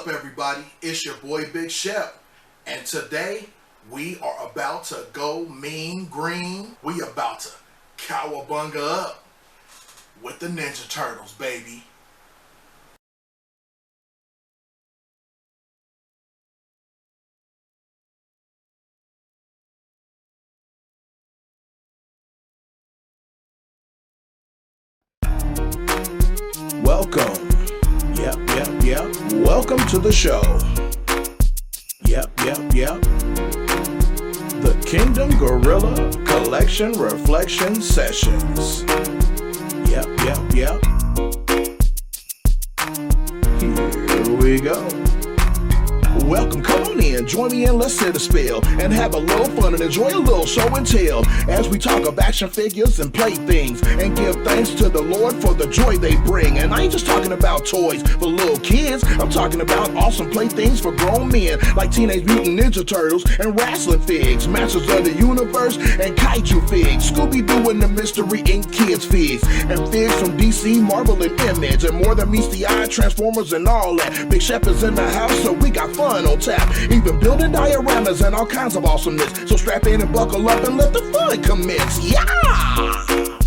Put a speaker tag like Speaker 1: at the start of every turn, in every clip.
Speaker 1: up, everybody? It's your boy Big Shep, and today we are about to go mean green. We about to Cowabunga up with the Ninja Turtles, baby.
Speaker 2: Welcome. Yep. Welcome to the show. Yep. The Kingdom Gorilla Collection Reflection Sessions. Yep. Here we go. Welcome, come on in, join me and let's sit a spell and have a little fun and enjoy a little show and tell as we talk of action figures and playthings and give thanks to the Lord for the joy they bring. And I ain't just talking about toys for little kids, I'm talking about awesome playthings for grown men like Teenage Mutant Ninja Turtles and wrestling figs, Masters of the Universe and Kaiju figs, Scooby-Doo and the Mystery Inc. Kids figs, and figs from DC, Marvel, and Image, and more than meets the eye, Transformers and all that. Big Shep is in the house, so we got fun on tap, even building dioramas and all kinds of awesomeness. So strap in and buckle up and let the fun commence. Yeah!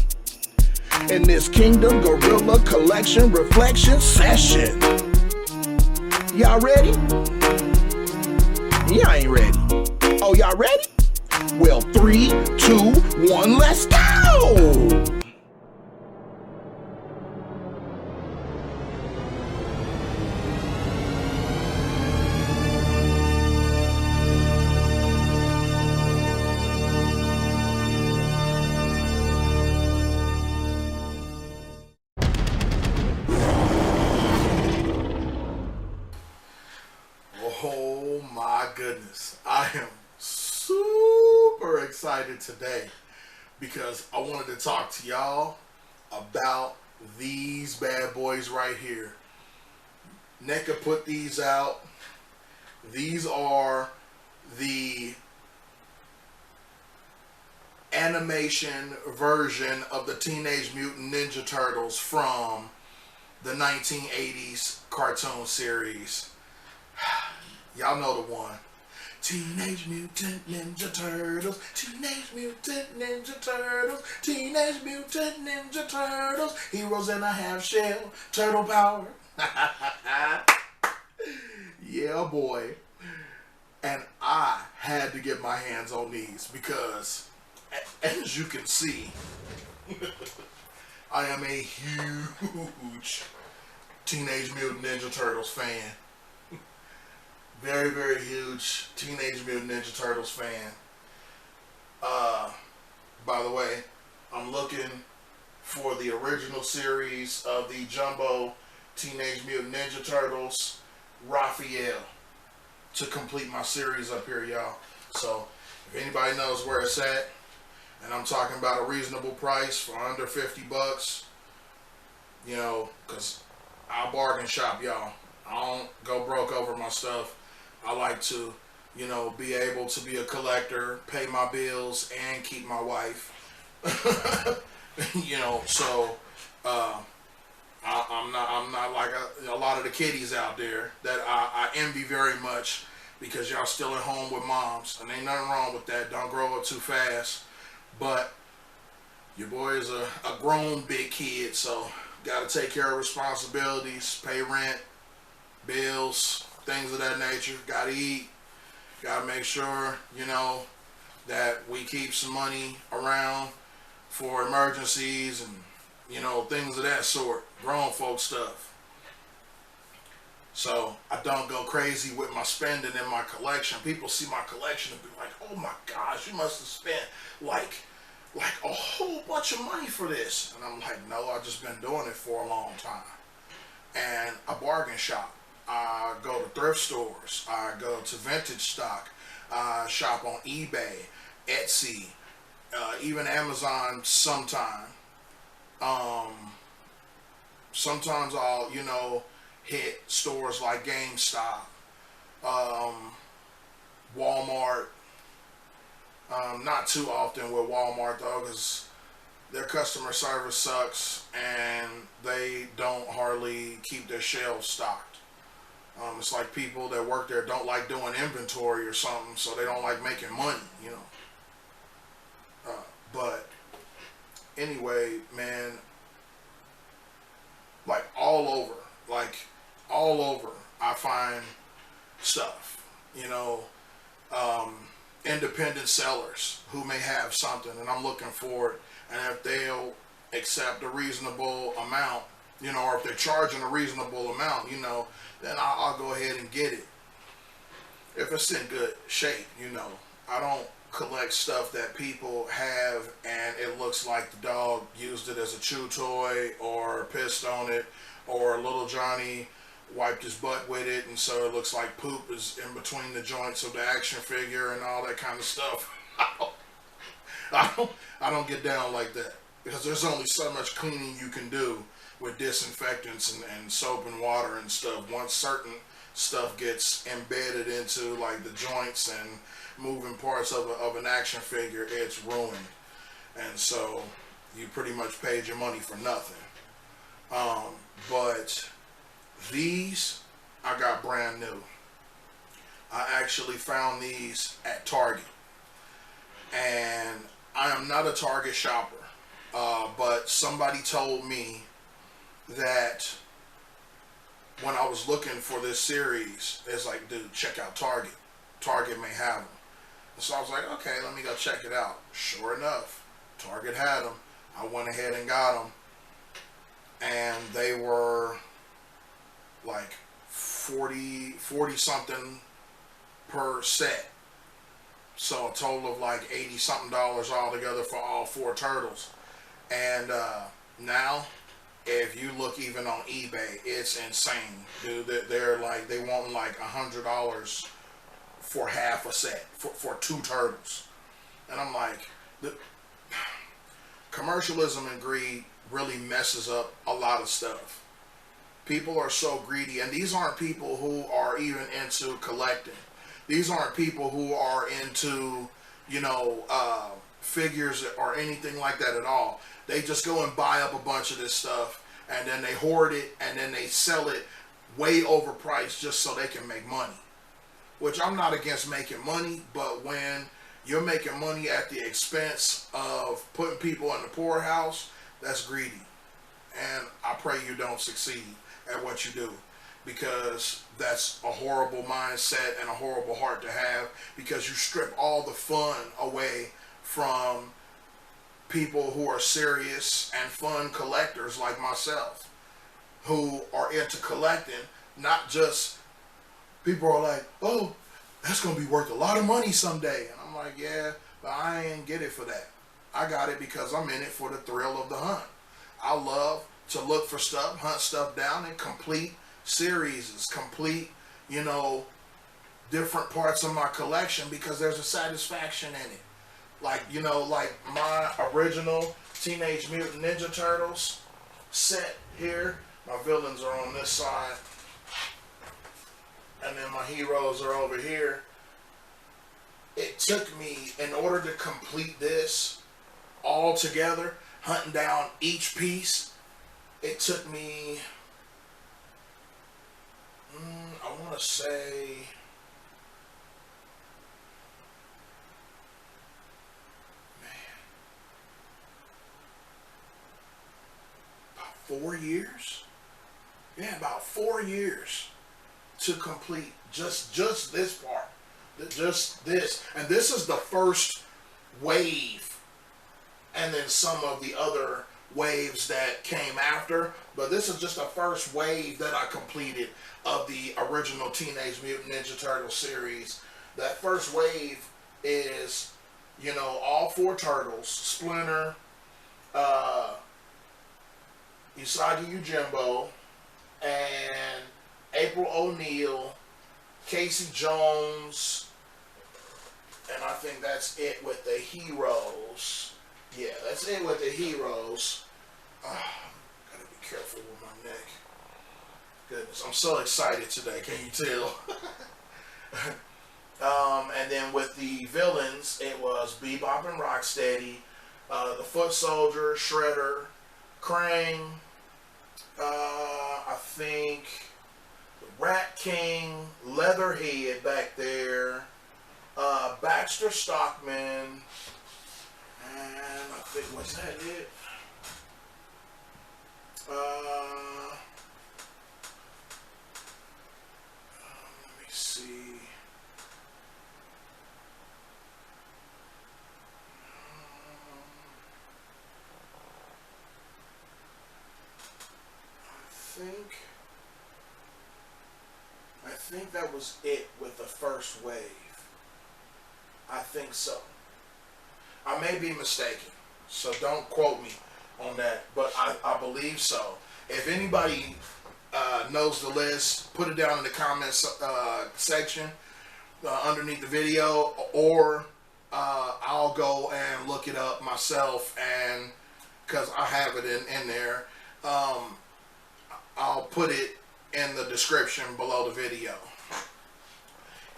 Speaker 2: In this Kingdom Gorilla Collection Reflection Session. Y'all ready? Y'all ain't ready. Oh, y'all ready? Well, 3, 2, 1, let's go!
Speaker 1: Oh my goodness, I am super excited today because I wanted to talk to y'all about these bad boys right here. Neca put these out. These are the animation version of the Teenage Mutant Ninja Turtles from the 1980s cartoon series. Y'all know the one. Teenage Mutant Ninja Turtles, Teenage Mutant Ninja Turtles, Teenage Mutant Ninja Turtles, heroes in a half shell, turtle power. Yeah, boy. And I had to get my hands on these because, as you can see, I am a huge Teenage Mutant Ninja Turtles fan. Very, very huge Teenage Mutant Ninja Turtles fan. By the way, I'm looking for the original series of the Jumbo Teenage Mutant Ninja Turtles, Raphael, to complete my series up here, y'all. So, if anybody knows where it's at, and I'm talking about a reasonable price for under 50 bucks, you know, because I'll bargain shop, y'all. I don't go broke over my stuff. I like to, you know, be able to be a collector, pay my bills, and keep my wife. You know, so I'm not like a lot of the kiddies out there that I envy very much because y'all still at home with moms, and ain't nothing wrong with that. Don't grow up too fast, but your boy is a grown big kid, so got to take care of responsibilities, pay rent, bills, things of that nature. Gotta eat. Gotta make sure, you know, that we keep some money around for emergencies and, you know, things of that sort. Grown folk stuff. So I don't go crazy with my spending in my collection. People see my collection and be like, oh my gosh, you must have spent like a whole bunch of money for this. And I'm like, no, I've just been doing it for a long time. And I bargain shop. I go to thrift stores. I go to vintage stock. I shop on eBay, Etsy, even Amazon sometime. Sometimes I'll, you know, hit stores like GameStop, Walmart. Not too often with Walmart though, because their customer service sucks and they don't hardly keep their shelves stocked. It's like people that work there don't like doing inventory or something, so they don't like making money, you know. But anyway, man, like all over, I find stuff, you know, independent sellers who may have something, and I'm looking for it, and if they'll accept a reasonable amount, you know, or if they're charging a reasonable amount, you know, then I'll go ahead and get it. If it's in good shape, you know. I don't collect stuff that people have and it looks like the dog used it as a chew toy or pissed on it, or little Johnny wiped his butt with it and so it looks like poop is in between the joints of the action figure and all that kind of stuff. I don't get down like that, because there's only so much cleaning you can do with disinfectants and soap and water and stuff. Once certain stuff gets embedded into like the joints and moving parts of an action figure, it's ruined. And so you pretty much paid your money for nothing. But these I got brand new. I actually found these at Target, and I am not a Target shopper, but somebody told me that when I was looking for this series, it's like, dude, check out Target. Target may have them. And so I was like, okay, let me go check it out. Sure enough, Target had them. I went ahead and got them. And they were like 40 something per set. So a total of like $80 something altogether for all 4 turtles. And now, if you look even on eBay, it's insane, dude. They're like, they want like $100 for half a set for 2 turtles. And I'm like, the commercialism and greed really messes up a lot of stuff. People are so greedy, and these aren't people who are even into collecting. These aren't people who are into, you know, figures or anything like that at all. They just go and buy up a bunch of this stuff, and then they hoard it, and then they sell it way overpriced just so they can make money. Which, I'm not against making money, but when you're making money at the expense of putting people in the poorhouse, that's greedy. And I pray you don't succeed at what you do, because that's a horrible mindset and a horrible heart to have, because you strip all the fun away from people who are serious and fun collectors like myself, who are into collecting. Not just people are like, oh, that's gonna be worth a lot of money someday, and I'm like, yeah, but I ain't get it for that. I got it because I'm in it for the thrill of the hunt. I love to look for stuff, hunt stuff down, and complete series, complete, you know, different parts of my collection, because there's a satisfaction in it. Like, you know, like my original Teenage Mutant Ninja Turtles set here. My villains are on this side, and then my heroes are over here. It took me, in order to complete this all together, hunting down each piece, it took me, I want to say, about 4 years. Yeah, about 4 years to complete just this part, just this. And this is the first wave, and then some of the other waves that came after, but this is just the first wave that I completed of the original Teenage Mutant Ninja Turtle series. That first wave is, you know, all 4 turtles: Splinter, Usagi Yojimbo, and April O'Neil, Casey Jones, and I think that's it with the heroes. Yeah, that's it with the heroes. Gotta be careful with my neck. Goodness, I'm so excited today, can you tell? And then with the villains, it was Bebop and Rocksteady, the Foot Soldier, Shredder, Krang, I think the Rat King, Leatherhead back there, Baxter Stockman, and I think, was that it? Let me see. I think that was it with the first wave. I think so. I may be mistaken, so don't quote me on that, but I believe so. If anybody knows the list, put it down in the comments section underneath the video, or I'll go and look it up myself, and because I have it in there, I'll put it in the description below the video.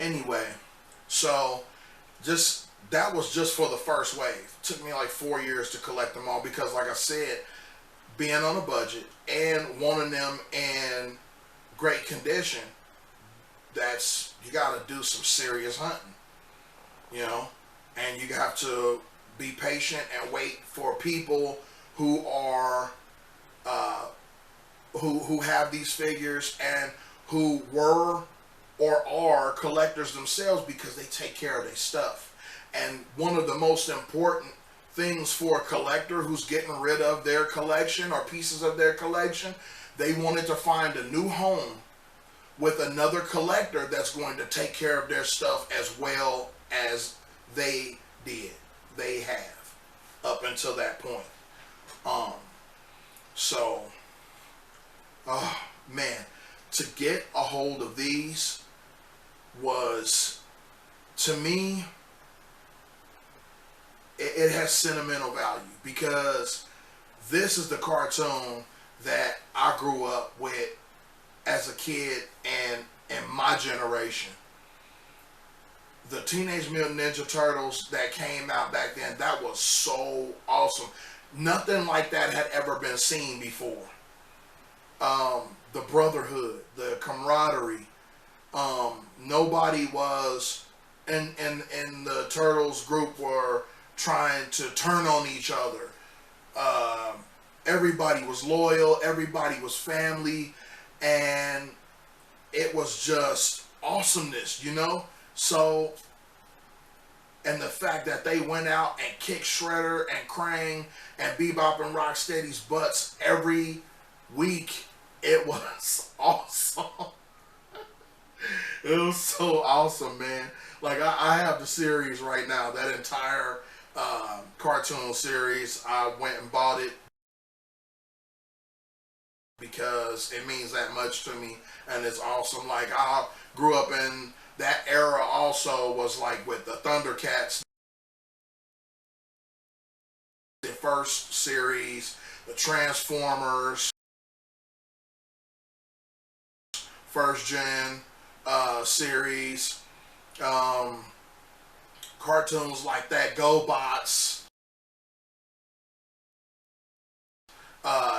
Speaker 1: Anyway, so that was just for the first wave. Took me like 4 years to collect them all because, like I said, being on a budget and wanting them in great condition, you got to do some serious hunting, you know, and you have to be patient and wait for people who are who have these figures and who were or are collectors themselves, because they take care of their stuff. And one of the most important things for a collector who's getting rid of their collection or pieces of their collection, they wanted to find a new home with another collector that's going to take care of their stuff as well as they have up until that point. So oh man, to get a hold of these was, to me, it has sentimental value, because this is the cartoon that I grew up with as a kid and in my generation. The Teenage Mutant Ninja Turtles that came out back then, that was so awesome. Nothing like that had ever been seen before. The brotherhood, the camaraderie. Nobody was in the Turtles group were trying to turn on each other. Everybody was loyal, everybody was family, and it was just awesomeness, you know? So, and the fact that they went out and kicked Shredder and Krang and Bebop and Rocksteady's butts every week, it was awesome. It was so awesome, man. Like, I have the series right now, that entire cartoon series. I went and bought it because it means that much to me, and it's awesome. Like, I grew up in that era also, was like with the Thundercats, the first series, the Transformers, first gen series, cartoons like that, GoBots,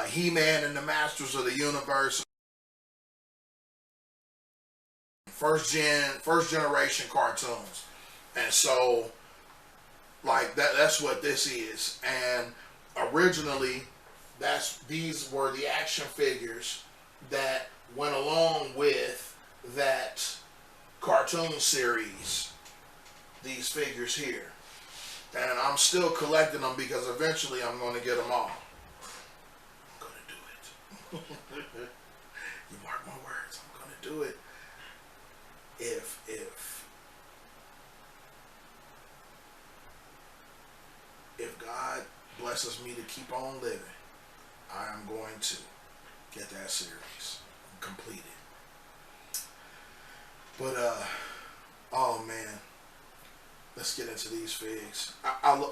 Speaker 1: He-Man and the Masters of the Universe, first generation cartoons. And so, like, that's what this is. And originally, these were the action figures that went along with that cartoon series, these figures here. And I'm still collecting them because eventually I'm going to get them all. I'm going to do it. You mark my words, I'm going to do it. If God blesses me to keep on living, I am going to get that series completed. But oh man, let's get into these figs.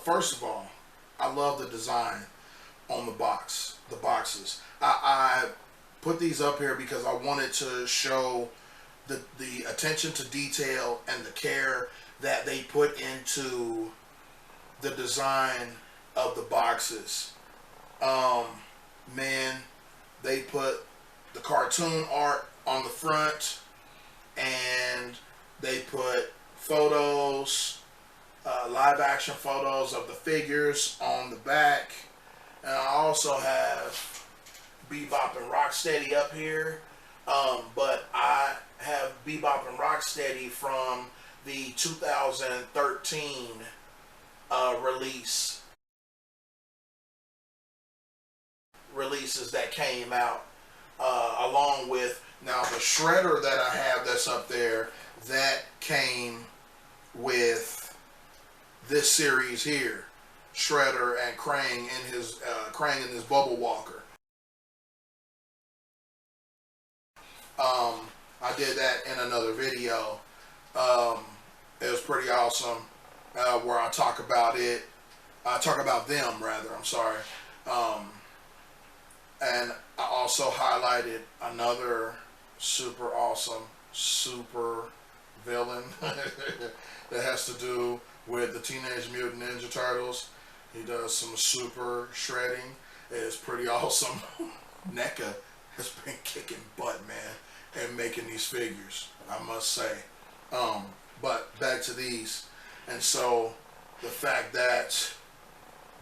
Speaker 1: First of all, I love the design on the boxes. I put these up here because I wanted to show the attention to detail and the care that they put into the design of the boxes. Man, they put the cartoon art on the front, and they put photos, live action photos of the figures on the back. And I also have Bebop and Rocksteady up here, but I have Bebop and Rocksteady from the 2013 releases that came out, along with, now the Shredder that I have that's up there, that came with this series here, Shredder and Krang in his Bubble Walker. I did that in another video. It was pretty awesome, where I talk about it. I talk about them, rather. I'm sorry. And I also highlighted another super awesome super villain that has to do with the Teenage Mutant Ninja Turtles. He does some super shredding. It's pretty awesome. Neca has been kicking butt, man, and making these figures, I must say. But back to these. And so the fact that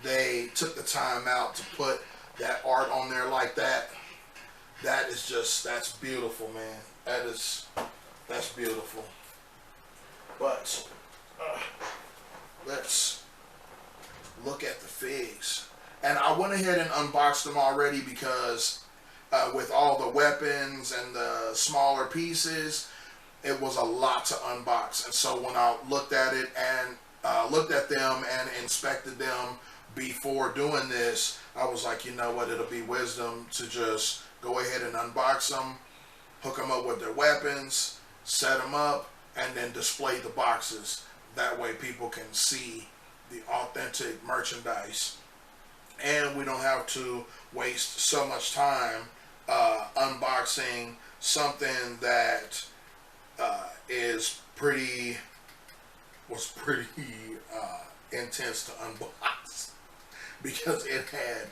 Speaker 1: they took the time out to put that art on there like that, that is just, that's beautiful, man. That's beautiful. But let's look at the figs. And I went ahead and unboxed them already because with all the weapons and the smaller pieces, it was a lot to unbox. And so when I looked at it and looked at them and inspected them before doing this, I was like, you know what, it'll be wisdom to just go ahead and unbox them, hook them up with their weapons, set them up, and then display the boxes. That way people can see the authentic merchandise. And we don't have to waste so much time unboxing something that was pretty intense to unbox, because it had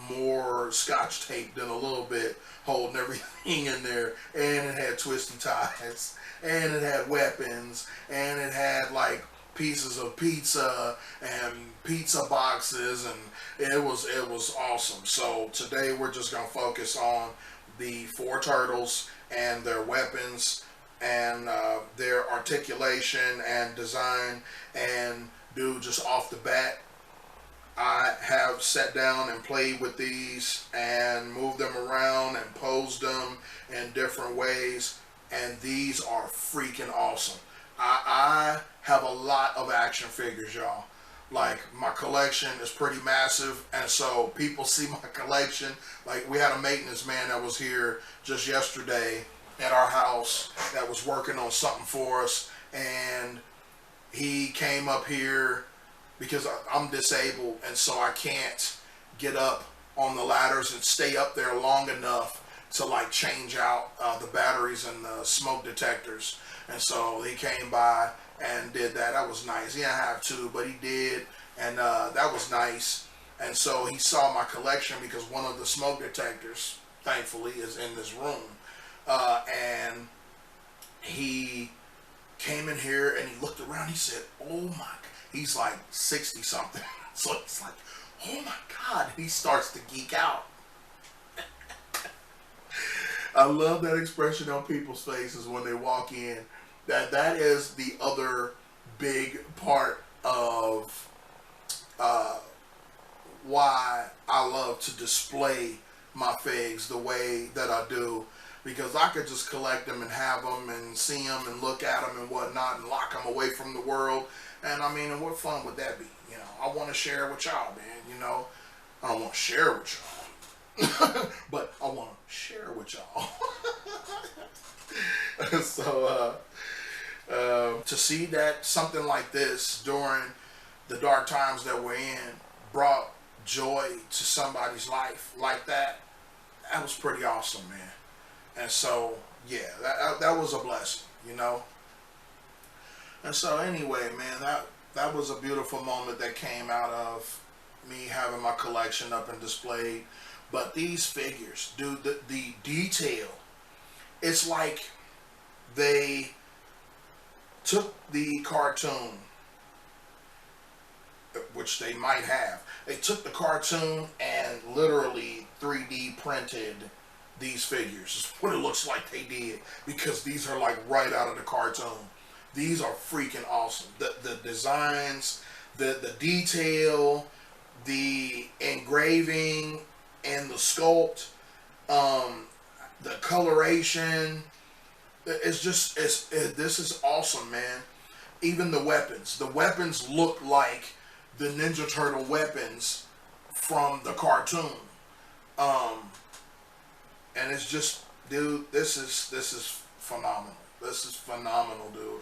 Speaker 1: more scotch tape than a little bit holding everything in there, and it had twisty ties, and it had weapons, and it had like pieces of pizza and pizza boxes, and it was awesome. So today we're just gonna focus on the 4 turtles and their weapons and their articulation and design. And dude, just off the bat, I have sat down and played with these and moved them around and posed them in different ways, and these are freaking awesome. I have a lot of action figures, y'all. Like, my collection is pretty massive, and so people see my collection. Like, we had a maintenance man that was here just yesterday at our house that was working on something for us, and he came up here because I'm disabled, and so I can't get up on the ladders and stay up there long enough to like change out the batteries and the smoke detectors. And so he came by and did that. That was nice. He didn't have to, but he did, and that was nice. And so he saw my collection because one of the smoke detectors, thankfully, is in this room. And he came in here and he looked around. He said, "Oh my God." He's like 60 something. So it's like, "Oh my God." He starts to geek out. I love that expression on people's faces when they walk in. That is the other big part of why I love to display my figs the way that I do. Because I could just collect them and have them and see them and look at them and whatnot and lock them away from the world. And I mean, and what fun would that be? You know, I want to share with y'all, man. You know, I don't want to share with y'all, but I want to share with y'all. So, to see that something like this during the dark times that we're in brought joy to somebody's life like that, that was pretty awesome, man. And so, yeah, that was a blessing, you know. And so anyway, man, that was a beautiful moment that came out of me having my collection up and displayed. But these figures, dude, the detail it's like they took the cartoon, which they might have. They took the cartoon and literally 3D printed these figures. Is what it looks like they did, because these are like right out of the cartoon. These are freaking awesome. The designs, the detail, the engraving, and the sculpt, the coloration. This is awesome, man. Even the weapons look like the Ninja Turtle weapons from the cartoon. And it's just, dude, this is phenomenal. This is phenomenal, dude.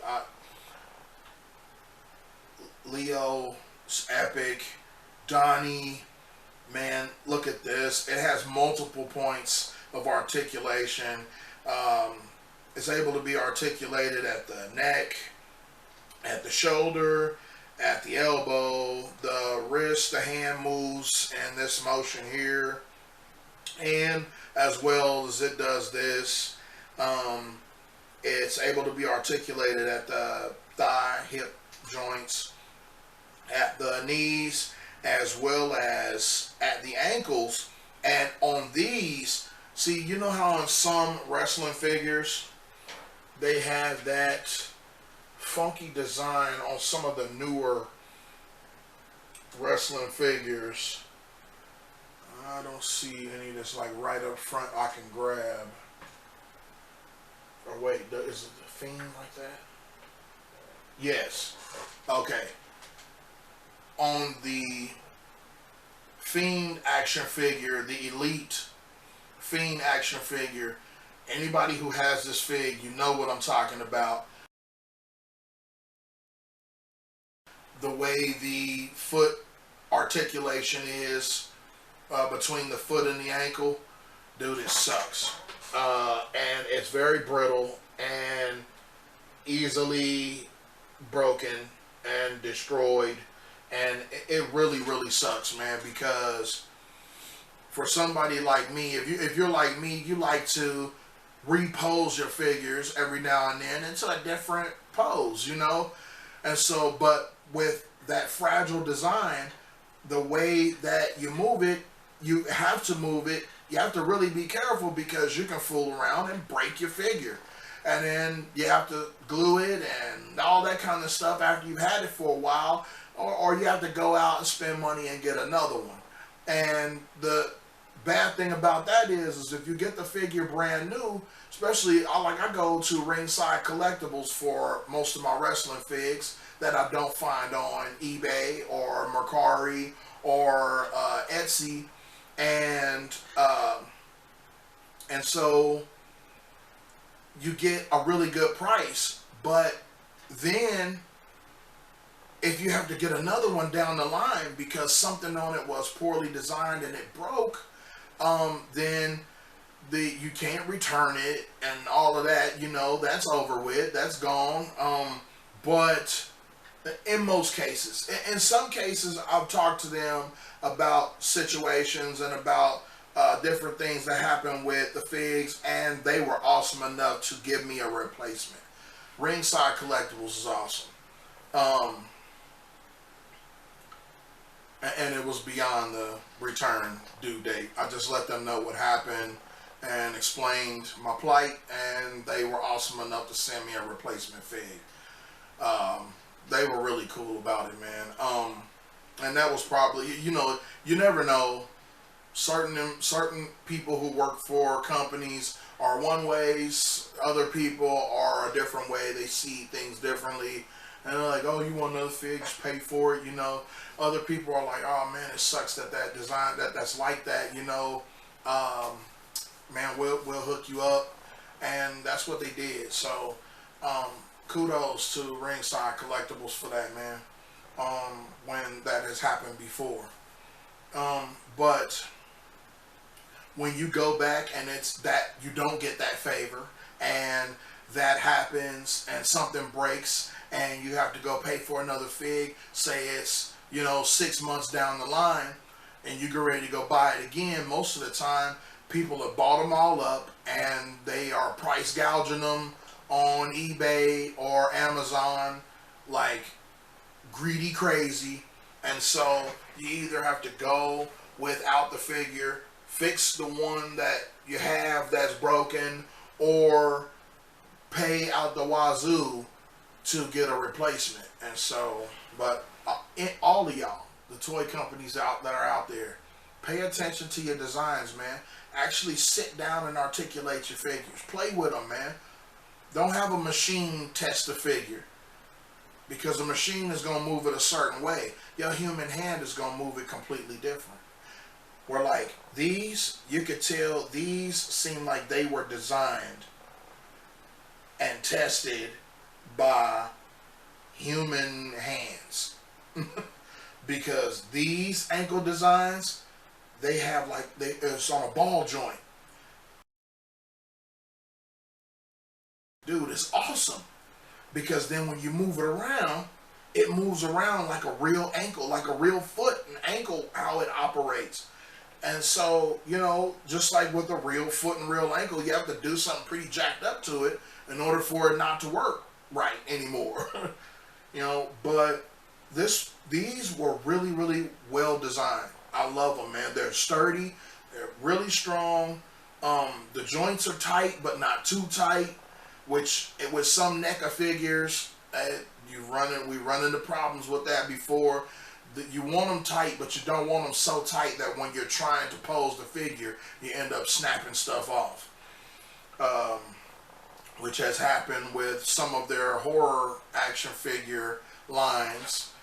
Speaker 1: Leo's epic. Donnie, man, look at this. It has multiple points of articulation. It's able to be articulated at the neck, at the shoulder, at the elbow, the wrist, the hand moves in this motion here, and as well as it does this, it's able to be articulated at the thigh, hip joints, at the knees, as well as at the ankles. And on these, see, you know how in some wrestling figures they have that funky design on some of the newer wrestling figures? I don't see any that's like right up front I can grab. Or wait, is it the Fiend like that? Yes. Okay. On the Fiend action figure, the Elite Fiend action figure, anybody who has this fig, you know what I'm talking about. The way the foot articulation is between the foot and the ankle, dude, it sucks. And it's very brittle and easily broken and destroyed. And it really, really sucks, man, because for somebody like me, if you're like me, you like to repose your figures every now and then into a different pose, you know? And so, but with that fragile design, the way that you move it, you have to move it. You have to really be careful, because you can fool around and break your figure. And then you have to glue it and all that kind of stuff after you've had it for a while. Or you have to go out and spend money and get another one. And the bad thing about that is if you get the figure brand new, especially I go to Ringside Collectibles for most of my wrestling figs that I don't find on eBay or Mercari or Etsy, and so you get a really good price. But then if you have to get another one down the line because something on it was poorly designed and it broke, then you can't return it and all of that, you know, that's over with, that's gone. But in most cases, in some cases, I've talked to them about situations and about different things that happened with the figs, and they were awesome enough to give me a replacement. Ringside Collectibles is awesome. And it was beyond the return due date. I just let them know what happened and explained my plight, and they were awesome enough to send me a replacement fig. They were really cool about it, man. And that was probably, you know, you never know. Certain people who work for companies are one ways, other people are a different way. They see things differently. And they're like, oh, you want another fig, just pay for it, you know. Other people are like, oh man, it sucks that design, that's like that, you know. Man, we'll hook you up. And that's what they did. So, kudos to Ringside Collectibles for that, man. When that has happened before. But when you go back and it's that you don't get that favor, and that happens and something breaks and you have to go pay for another fig, say it's, you know, 6 months down the line, and you get ready to go buy it again, most of the time people have bought them all up and they are price gouging them on eBay or Amazon like greedy crazy. And so you either have to go without the figure, fix the one that you have that's broken, or pay out the wazoo to get a replacement. And so, but all of y'all, the toy companies that are out there, pay attention to your designs, man. Actually sit down and articulate your figures. Play with them, man. Don't have a machine test a figure, because a machine is going to move it a certain way. Your human hand is going to move it completely different. Where like these, you could tell these seem like they were designed and tested by human hands. Because these ankle designs, they have like, it's on a ball joint. Dude, it's awesome. Because then when you move it moves around like a real ankle, like a real foot and ankle, how it operates. And so, you know, just like with a real foot and real ankle, you have to do something pretty jacked up to it in order for it not to work right anymore. You know, but these were really, really well designed. I love them, man. They're sturdy. They're really strong. The joints are tight, but not too tight, which with some Neca figures, we run into problems with that before. You want them tight, but you don't want them so tight that when you're trying to pose the figure, you end up snapping stuff off. Which has happened with some of their horror action figure lines.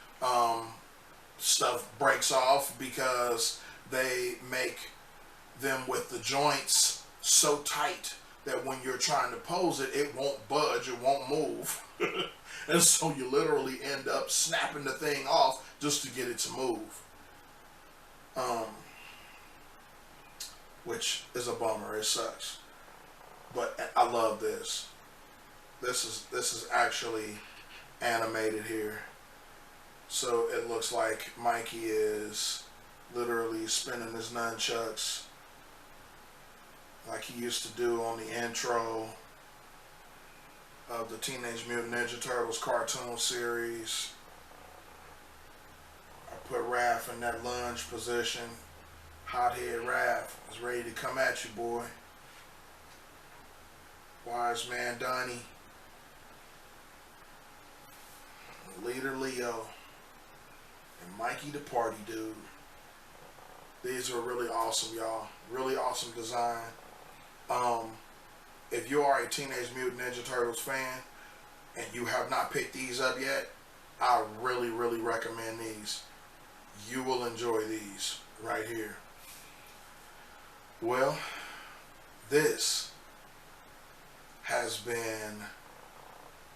Speaker 1: Stuff breaks off because they make them with the joints so tight that when you're trying to pose it, it won't budge, it won't move. And so you literally end up snapping the thing off just to get it to move. Which is a bummer, it sucks. But I love this. This is actually animated here. So it looks like Mikey is literally spinning his nunchucks like he used to do on the intro of the Teenage Mutant Ninja Turtles cartoon series. I put Raph in that lunge position. Hothead Raph is ready to come at you, boy. Wise Man Donnie. Leader Leo. And Mikey the Party Dude. These are really awesome, y'all. Really awesome design. If you are a Teenage Mutant Ninja Turtles fan and you have not picked these up yet, I really, really recommend these. You will enjoy these right here. Well, this has been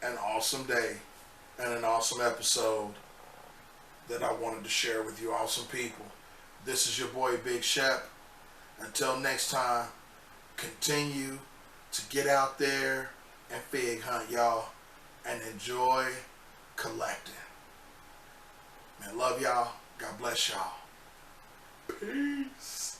Speaker 1: an awesome day and an awesome episode that I wanted to share with you awesome people. This is your boy Big Shep. Until next time, continue to get out there and fig hunt, y'all, and enjoy collecting. Man, love y'all. God bless y'all. Peace.